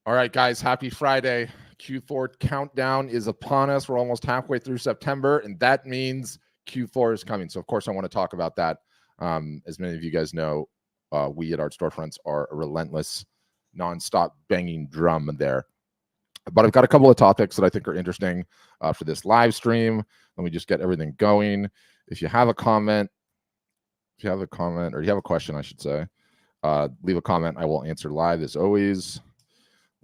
All right, guys, happy Friday. Q4 countdown is upon us. We're almost halfway through September, and that means Q4 is coming. So, of course, I want to talk about that. As many of you guys know, we at Art Storefronts are a relentless, nonstop banging drum there. But I've got a couple of topics that I think are interesting for this live stream. Let me just get everything going. If you have a comment, or you have a question, I should say, leave a comment. I will answer live as always.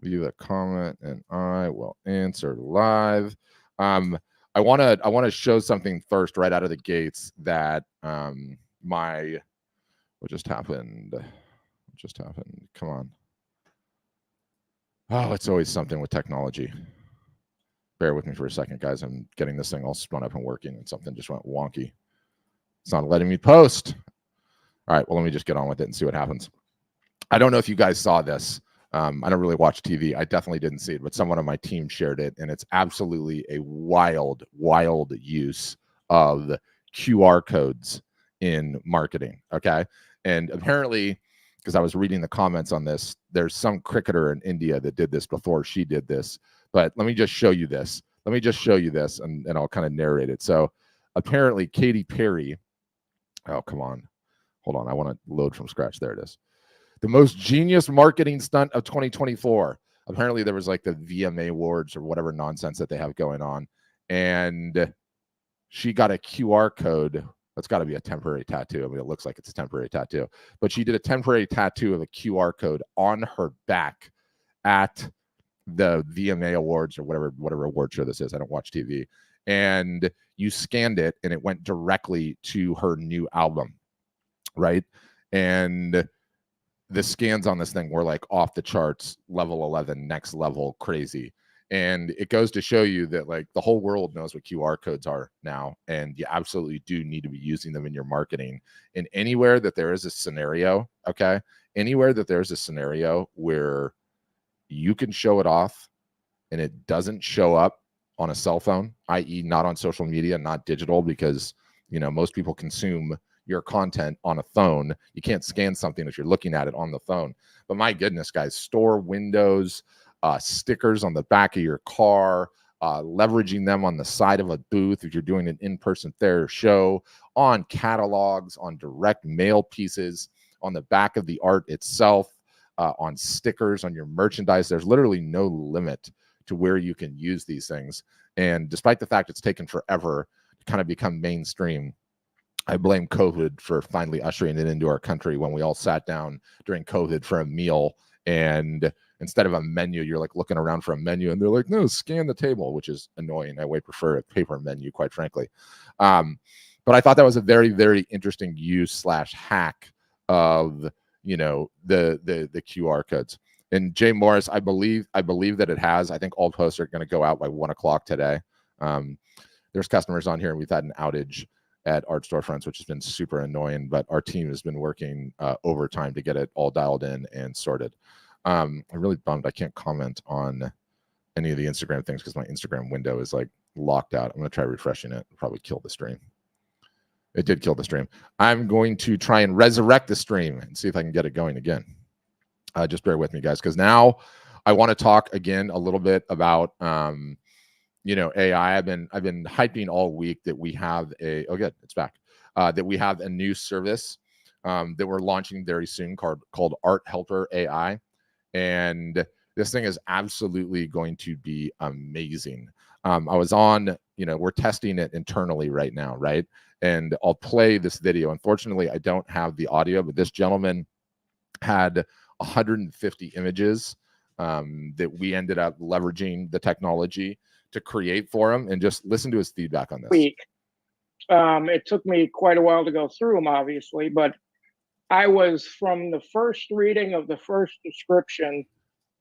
Leave a comment and I will answer live. I want to show something first right out of the gates that what just happened. Come on. Oh, it's always something with technology. Bear with me for a second, guys. I'm getting this thing all spun up and working, and something just went wonky. It's not letting me post. All right, well, let me just get on with it and see what happens. I don't know if you guys saw this. I don't really watch TV. I definitely didn't see it, but someone on my team shared it, and it's absolutely a wild use of QR codes in marketing, okay? And apparently, because I was reading the comments on this, there's some cricketer in India that did this before she did this. But let me just show you this. And I'll kind of narrate it. So apparently, Katy Perry, oh, come on. Hold on, I want to load from scratch. There it is. The most genius marketing stunt of 2024. Apparently, there was like the VMA Awards or whatever nonsense that they have going on. And she got a QR code. That's got to be a temporary tattoo. I mean, it looks like it's a temporary tattoo. But she did a temporary tattoo of a QR code on her back at the VMA Awards or whatever award show this is. I don't watch TV. And you scanned it, and it went directly to her new album, right? And the scans on this thing were like off the charts, level 11, next level, crazy. And it goes to show you that like the whole world knows what QR codes are now, and you absolutely do need to be using them in your marketing. And anywhere that there is a scenario, okay, anywhere that there's a scenario where you can show it off and it doesn't show up on a cell phone, i.e. not on social media, not digital, because, you know, most people consume your content on a phone. You can't scan something if you're looking at it on the phone. But my goodness, guys, store windows, stickers on the back of your car, leveraging them on the side of a booth if you're doing an in-person fair show, on catalogs, on direct mail pieces, on the back of the art itself, on stickers, on your merchandise. There's literally no limit to where you can use these things. And despite the fact it's taken forever to kind of become mainstream, I blame COVID for finally ushering it into our country when we all sat down during COVID for a meal, and instead of a menu, you're like looking around for a menu and they're like, no, scan the table, which is annoying. I way prefer a paper menu, quite frankly. But I thought that was a very, very interesting use / hack of, you know, the QR codes. And Jay Morris, I believe that it has. I all posts are going to go out by 1 o'clock today. There's customers on here, and we've had an outage at Art Storefronts, which has been super annoying, but our team has been working overtime to get it all dialed in and sorted. I'm really bummed I can't comment on any of the Instagram things because my Instagram window is like locked out. I'm going to try refreshing it. It'll probably kill the stream. It did kill the stream. I'm going to try and resurrect the stream and see if I can get it going again. Just bear with me, guys, because now I want to talk again a little bit about you know, AI. I've been hyping all week that we have it's back. That we have a new service that we're launching very soon called Art Helper AI, and this thing is absolutely going to be amazing. I was on, you know, we're testing it internally right now, right? And I'll play this video. Unfortunately, I don't have the audio, but this gentleman had 150 images that we ended up leveraging the technology to create for him, and just listen to his feedback on this. It took me quite a while to go through them, obviously, but I was, from the first reading of the first description,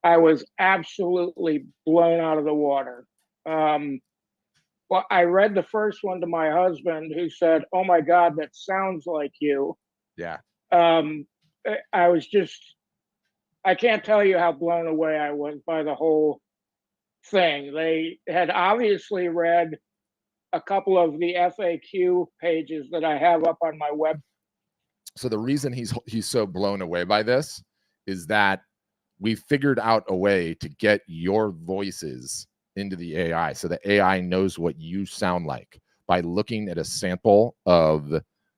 I was absolutely blown out of the water. Well, I read the first one to my husband, who said, "Oh my God, that sounds like you." Yeah. I was just, I can't tell you how blown away I was by the whole thing. They had obviously read a couple of the FAQ pages that I have up on my web. So the reason he's so blown away by this is that we figured out a way to get your voices into the AI so the AI knows what you sound like by looking at a sample of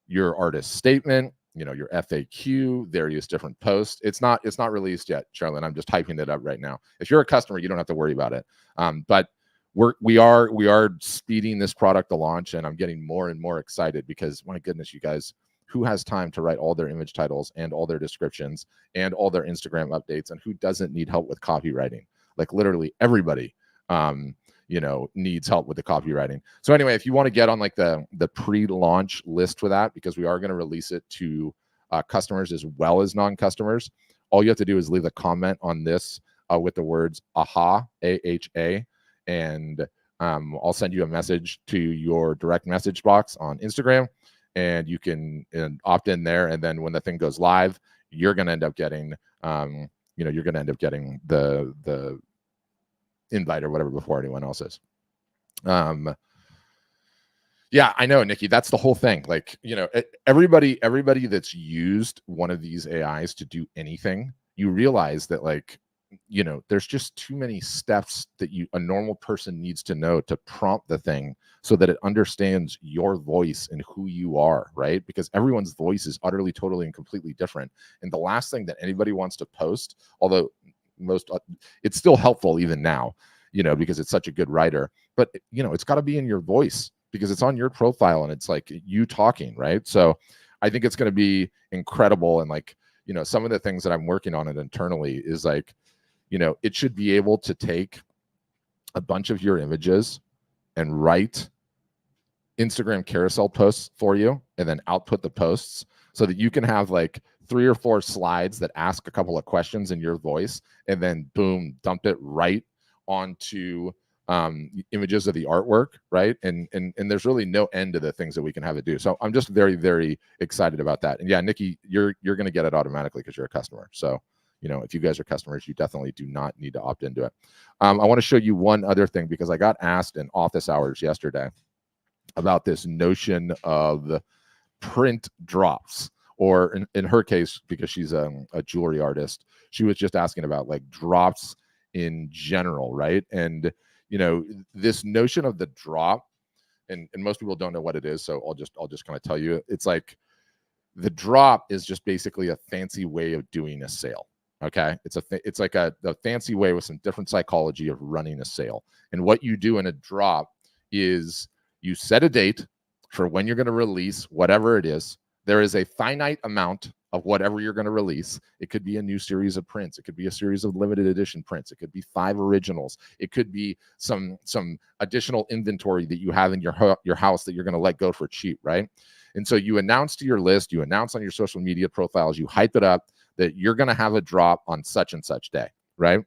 your artist statement, your FAQ, various different posts. It's not released yet, Charlene. I'm just typing it up right now. If you're a customer, you don't have to worry about it. But we are speeding this product to launch, and I'm getting more and more excited because, my goodness, you guys, who has time to write all their image titles and all their descriptions and all their Instagram updates, and who doesn't need help with copywriting? Like literally everybody needs help with the copywriting. So anyway, if you want to get on like the pre-launch list for that, because we are going to release it to customers as well as non-customers, all you have to do is leave a comment on this with the words AHA, AHA, and I'll send you a message to your direct message box on Instagram, and you can opt in there. And then when the thing goes live, you're going to end up getting, the invite or whatever before anyone else is. Yeah, I know, Nikki, that's the whole thing. Like, everybody that's used one of these AIs to do anything, you realize that, like, there's just too many steps that a normal person needs to know to prompt the thing so that it understands your voice and who you are, right? Because everyone's voice is utterly, totally, and completely different. And the last thing that anybody wants to post, although it's still helpful even now, because it's such a good writer, but it's got to be in your voice because it's on your profile and it's like you talking, right? So I think it's going to be incredible. And like, some of the things that I'm working on it internally is like, it should be able to take a bunch of your images and write Instagram carousel posts for you and then output the posts so that you can have like 3 or 4 slides that ask a couple of questions in your voice, and then boom, dump it right onto images of the artwork, right? And there's really no end to the things that we can have it do. So I'm just very, very excited about that. And yeah, Nikki, you're going to get it automatically because you're a customer. So if you guys are customers, you definitely do not need to opt into it. I want to show you one other thing because I got asked in office hours yesterday about this notion of print drops, or in her case, because she's a jewelry artist, she was just asking about like drops in general, right? And this notion of the drop, and most people don't know what it is, so I'll just kind of tell you. It's like the drop is just basically a fancy way of doing a sale. Okay, it's like a fancy way with some different psychology of running a sale. And what you do in a drop is you set a date for when you're going to release whatever it is. There is a finite amount of whatever you're going to release. It could be a new series of prints. It could be a series of limited edition prints. It could be 5 originals. It could be some additional inventory that you have in your house that you're going to let go for cheap, right? And so you announce to your list, you announce on your social media profiles, you hype it up that you're going to have a drop on such and such day, right?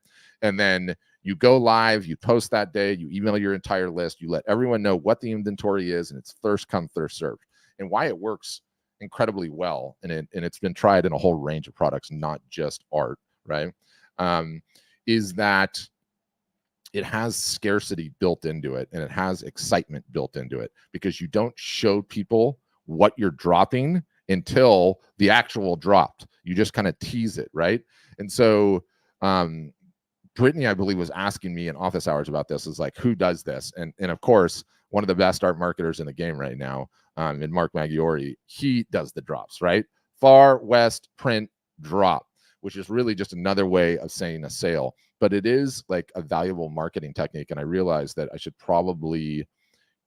And then you go live, you post that day, you email your entire list, you let everyone know what the inventory is, and it's first come, first served. And why it works incredibly well, and it's been tried in a whole range of products, not just art, right? Is that it has scarcity built into it, and it has excitement built into it, because you don't show people what you're dropping until the actual dropped. You just kind of tease it, right? And so Brittany, I believe, was asking me in office hours about this, is like, who does this? And of course, one of the best art marketers in the game right now, in Mark Maggiore, he does the drops, right? Far West print drop, which is really just another way of saying a sale. But it is like a valuable marketing technique. And I realized that I should probably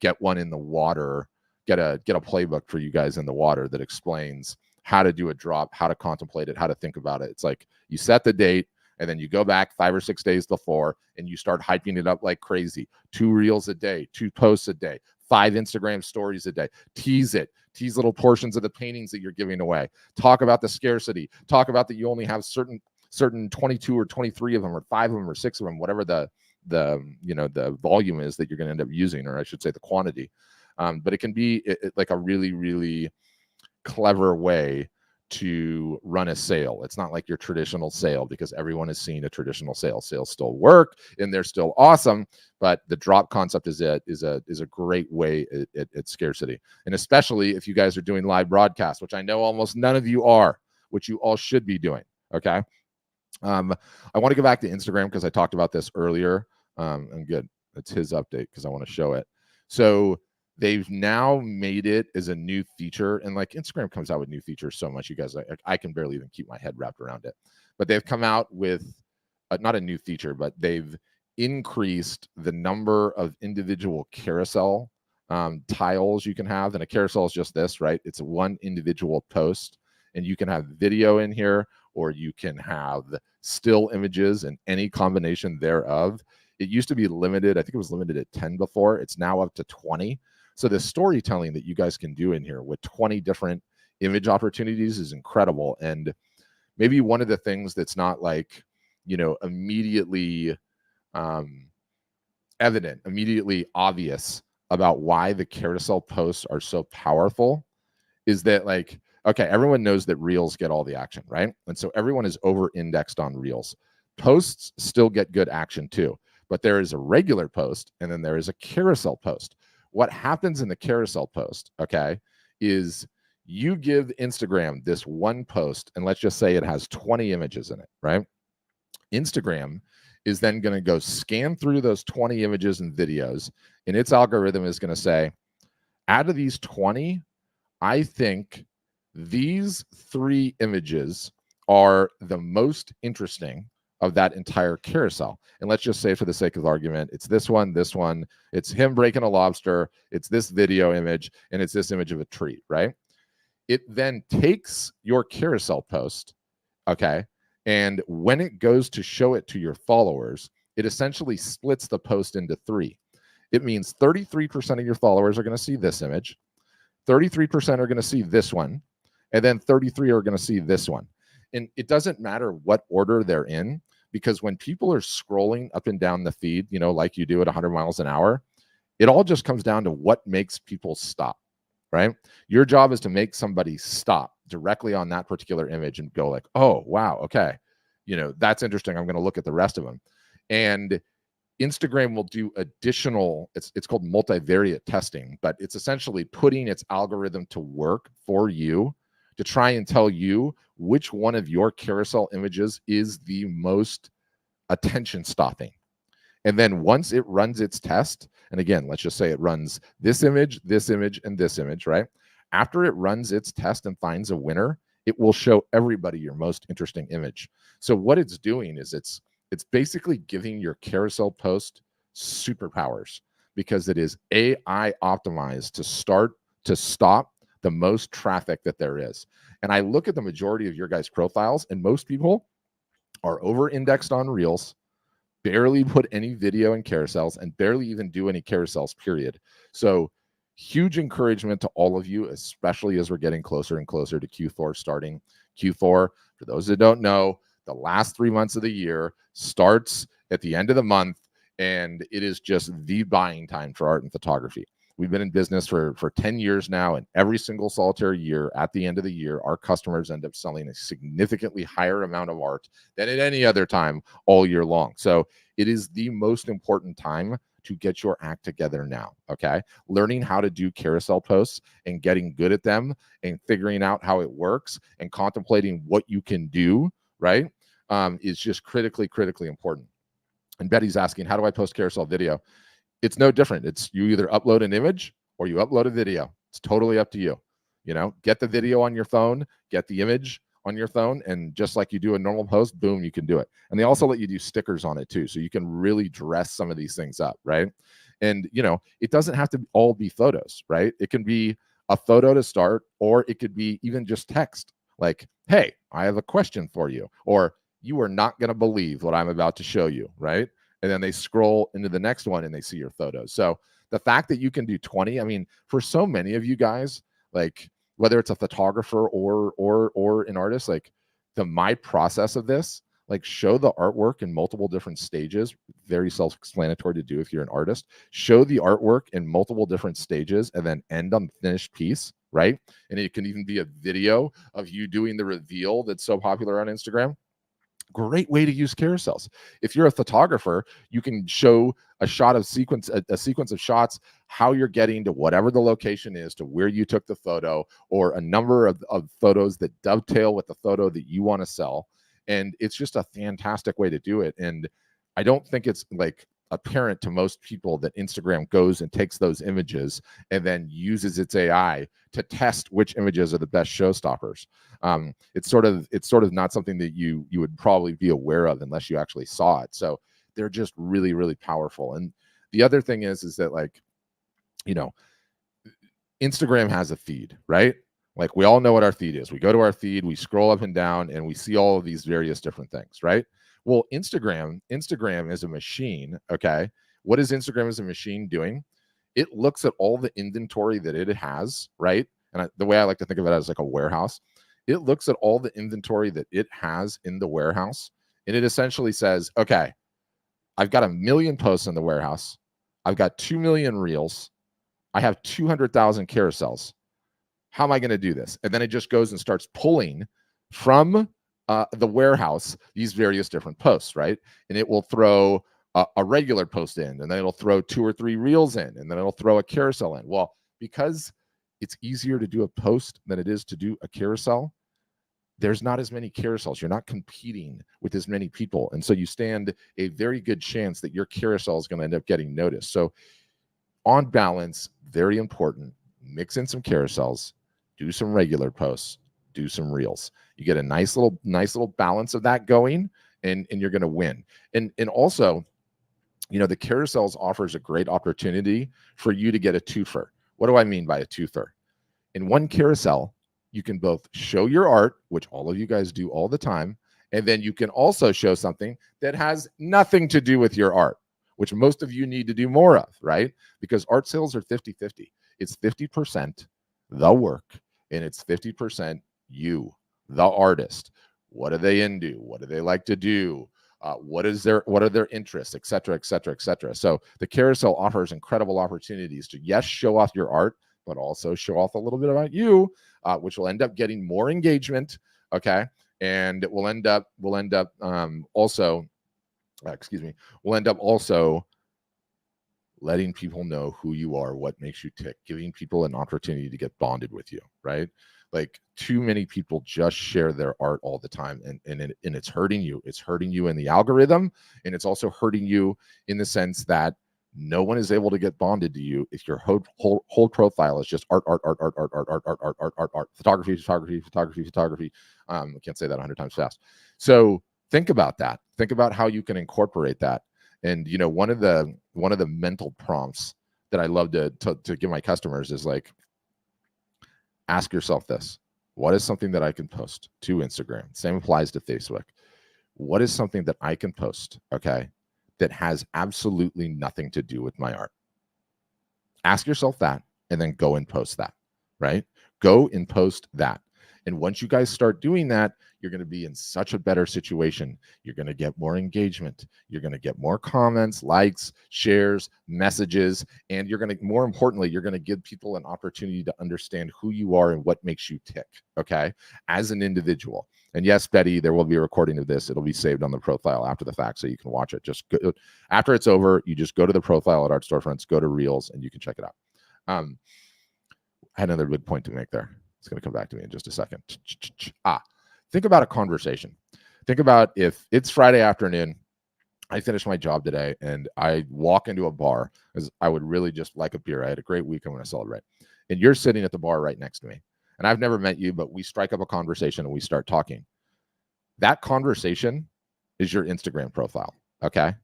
get one in the water, get a playbook for you guys in the water that explains how to do a drop, how to contemplate it, how to think about it. It's like you set the date, and then you go back 5 or 6 days before and you start hyping it up like crazy. 2 reels a day, 2 posts a day, 5 Instagram stories a day. Tease it. Tease little portions of the paintings that you're giving away. Talk about the scarcity. Talk about that you only have certain 22 or 23 of them, or 5 of them, or 6 of them, whatever the volume is that you're going to end up using, or I should say the quantity. But it can be like a really, really clever way to run a sale. It's not like your traditional sale, because everyone has seen a traditional sale. Sales still work and they're still awesome, but the drop concept is a great way at scarcity. And especially if you guys are doing live broadcasts, which I know almost none of you are, which you all should be doing. Okay. I want to go back to Instagram because I talked about this earlier. And good, it's his update because I want to show it. So they've now made it as a new feature, and like Instagram comes out with new features so much, you guys, I can barely even keep my head wrapped around it. But they've come out with not a new feature, but they've increased the number of individual carousel tiles you can have. And a carousel is just this, right? It's one individual post, and you can have video in here, or you can have still images and any combination thereof. It used to be limited. I think it was limited at 10 before. It's now up to 20. So the storytelling that you guys can do in here with 20 different image opportunities is incredible. And maybe one of the things that's not like, you know, immediately evident, immediately obvious about why the carousel posts are so powerful is that, like, okay, everyone knows that reels get all the action, right? And so everyone is over indexed on reels. Posts still get good action too, but there is a regular post and then there is a carousel post. What happens in the carousel post, okay, is you give Instagram this one post, and let's just say it has 20 images in it, right? Instagram is then going to go scan through those 20 images and videos, and its algorithm is going to say, out of these 20, I think these 3 images are the most interesting of that entire carousel. And let's just say, for the sake of argument, it's this one, it's him breaking a lobster, it's this video image, and it's this image of a tree, right? It then takes your carousel post, okay, and when it goes to show it to your followers, it essentially splits the post into 3. It means 33% of your followers are going to see this image, 33% are going to see this one, and then 33 are going to see this one. And it doesn't matter what order they're in, because when people are scrolling up and down the feed, you know, like you do at 100 miles an hour, it all just comes down to what makes people stop, right? Your job is to make somebody stop directly on that particular image and go like, oh, wow, okay, you know, that's interesting. I'm going to look at the rest of them. And Instagram will do additional, it's called multivariate testing, but it's essentially putting its algorithm to work for you to try and tell you which one of your carousel images is the most attention stopping. And then once it runs its test, and again, let's just say it runs this image, and this image, right? After it runs its test and finds a winner, it will show everybody your most interesting image. So what it's doing is it's basically giving your carousel post superpowers, because it is AI optimized to stop the most traffic that there is. And I look at the majority of your guys' profiles, and most people are over indexed on reels, barely put any video in carousels, and barely even do any carousels, period. So huge encouragement to all of you, especially as we're getting closer and closer to Q4 starting. Q4, for those that don't know, the last 3 months of the year starts at the end of the month, and it is just the buying time for art and photography. We've been in business for 10 years now, and every single solitary year, at the end of the year, our customers end up selling a significantly higher amount of art than at any other time all year long. So it is the most important time to get your act together now, okay? Learning how to do carousel posts and getting good at them and figuring out how it works and contemplating what you can do, right, is just critically important. And Betty's asking, how do I post carousel video? It's no different. It's you either upload an image or you upload a video. It's totally up to you. You know, get the video on your phone, get the image on your phone, and just like you do a normal post, boom, you can do it. And they also let you do stickers on it too, so you can really dress some of these things up, right? And, you know, it doesn't have to all be photos, right? It can be a photo to start, or it could be even just text like, hey, I have a question for you, or you are not going to believe what I'm about to show you, right? And then they scroll into the next one and they see your photos. So the fact that you can do 20, I mean, for so many of you guys, like whether it's a photographer or an artist, like my process of this, like show the artwork in multiple different stages, very self-explanatory to do if you're an artist. Show the artwork in multiple different stages and then end on the finished piece, right? And it can even be a video of you doing the reveal that's so popular on Instagram. Great way to use carousels. If you're a photographer, you can show a sequence of shots, how you're getting to whatever the location is, to where you took the photo, or a number of photos that dovetail with the photo that you want to sell. And it's just a fantastic way to do it. And I don't think it's like apparent to most people that Instagram goes and takes those images and then uses its AI to test which images are the best showstoppers. It's sort of not something that you would probably be aware of unless you actually saw it. So they're just really, really powerful. And the other thing is that, like, you know, Instagram has a feed, right? Like, we all know what our feed is. We go to our feed, we scroll up and down, and we see all of these various different things, right? Well, Instagram is a machine, okay? What is Instagram as a machine doing? It looks at all the inventory that it has, right? And the way I like to think of it as like a warehouse, it looks at all the inventory that it has in the warehouse, and it essentially says, okay, I've got 1 million posts in the warehouse. I've got 2 million reels. I have 200,000 carousels. How am I going to do this? And then it just goes and starts pulling from the warehouse these various different posts, right? And it will throw a regular post in, and then it'll throw 2 or 3 reels in, and then it'll throw a carousel in. Well, because it's easier to do a post than it is to do a carousel, there's not as many carousels. You're not competing with as many people. And so you stand a very good chance that your carousel is going to end up getting noticed. So on balance, very important, mix in some carousels, do some regular posts, do some reels. You get a nice little balance of that going, and you're going to win. And also, you know, the carousels offers a great opportunity for you to get a twofer. What do I mean by a twofer? In one carousel, you can both show your art, which all of you guys do all the time, and then you can also show something that has nothing to do with your art, which most of you need to do more of, right? Because art sales are 50-50. It's 50% the work, and it's 50% you, the artist. What are they into? What do they like to do? What are their interests, et cetera, et cetera, et cetera. So the carousel offers incredible opportunities to, yes, show off your art, but also show off a little bit about you, which will end up getting more engagement. Okay. And it will end up also letting people know who you are, what makes you tick, giving people an opportunity to get bonded with you, right? Like, too many people just share their art all the time, and it's hurting you. It's hurting you in the algorithm, and it's also hurting you in the sense that no one is able to get bonded to you if your whole profile is just art, photography. I can't say that 100 times fast. So think about that. Think about how you can incorporate that. And, you know, one of the mental prompts that I love to give my customers is, like, ask yourself this: what is something that I can post to Instagram? Same applies to Facebook. What is something that I can post, okay, that has absolutely nothing to do with my art? Ask yourself that, and then go and post that, right? Go and post that. And once you guys start doing that, you're going to be in such a better situation. You're going to get more engagement. You're going to get more comments, likes, shares, messages, and you're going to, more importantly, you're going to give people an opportunity to understand who you are and what makes you tick, okay, as an individual. And yes, Betty, there will be a recording of this. It'll be saved on the profile after the fact, so you can watch it. Just go, after it's over, you just go to the profile at Art Storefronts, go to Reels, and you can check it out. I had another big point to make there. It's going to come back to me in just a second. Think about a conversation. Think about if it's Friday afternoon, I finished my job today, and I walk into a bar, because I would really just like a beer. I had a great week. I want to celebrate. And you're sitting at the bar right next to me. And I've never met you, but we strike up a conversation and we start talking. That conversation is your Instagram profile, okay?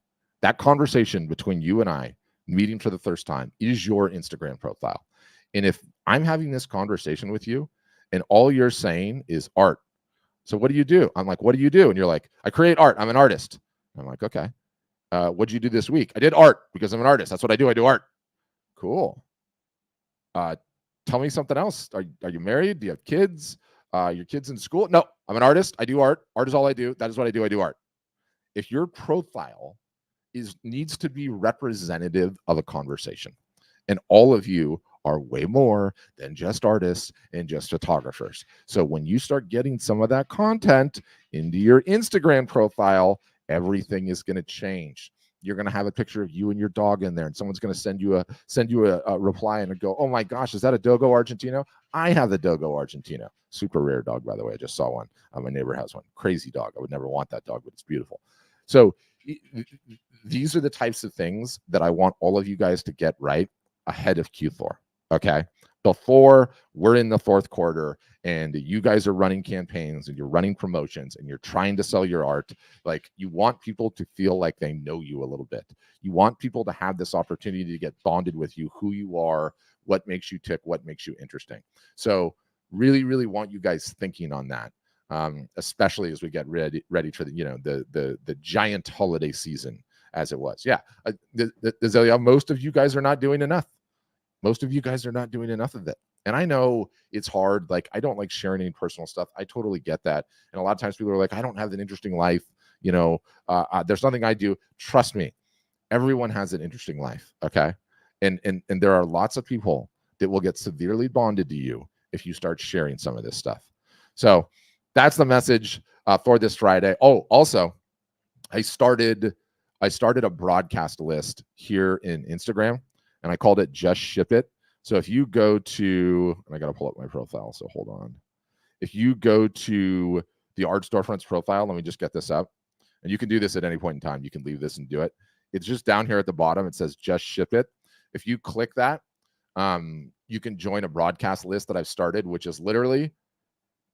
That conversation between you and I, meeting for the first time, is your Instagram profile. And if I'm having this conversation with you and all you're saying is art, so what do you do? I'm like, what do you do? And you're like, I create art. I'm an artist. I'm like, okay. What'd you do this week? I did art because I'm an artist. That's what I do. I do art. Cool. Tell me something else. Are you married? Do you have kids? Your kids in school? No, I'm an artist. I do art. Art is all I do. That is what I do. I do art. If your profile needs to be representative of a conversation, and all of you are way more than just artists and just photographers. So when you start getting some of that content into your Instagram profile, everything is going to change. you're going to have a picture of you and your dog in there, and someone's going to send you a reply and go, oh my gosh, is that a Dogo Argentino? I have the Dogo Argentino. Super rare dog, by the way. I just saw one. My neighbor has one. Crazy dog. I would never want that dog, but it's beautiful. So these are the types of things that I want all of you guys to get right ahead of Q4. Okay. Before we're in the fourth quarter and you guys are running campaigns and you're running promotions and you're trying to sell your art, like, you want people to feel like they know you a little bit. You want people to have this opportunity to get bonded with you, who you are, what makes you tick, what makes you interesting. So really, really want you guys thinking on that, especially as we get ready for the giant holiday season as it was. Yeah, most of you guys are not doing enough. Most of you guys are not doing enough of it. And I know it's hard. Like, I don't like sharing any personal stuff. I totally get that. And a lot of times people are like, I don't have an interesting life. There's nothing I do. Trust me, everyone has an interesting life. Okay. And there are lots of people that will get severely bonded to you if you start sharing some of this stuff. So that's the message for this Friday. Oh, also, I started a broadcast list here in Instagram, and I called it Just Ship It. So if you go to, and I got to pull up my profile, so hold on. If you go to the Art Storefronts profile, let me just get this up. And you can do this at any point in time. You can leave this and do it. It's just down here at the bottom. It says Just Ship It. If you click that, you can join a broadcast list that I've started, which is literally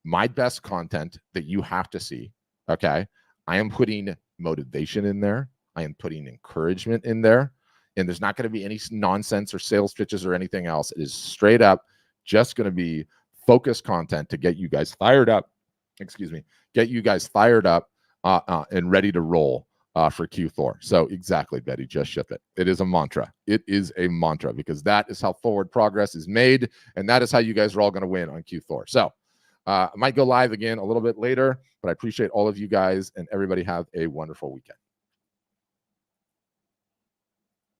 my best content that you have to see. Okay. I am putting motivation in there. I am putting encouragement in there. And there's not going to be any nonsense or sales pitches or anything else. It is straight up just going to be focused content to get you guys fired up. Get you guys fired up and ready to roll for Q4. So exactly, Betty, just ship it. It is a mantra. It is a mantra, because that is how forward progress is made. And that is how you guys are all going to win on Q4. So I might go live again a little bit later, but I appreciate all of you guys, and everybody have a wonderful weekend.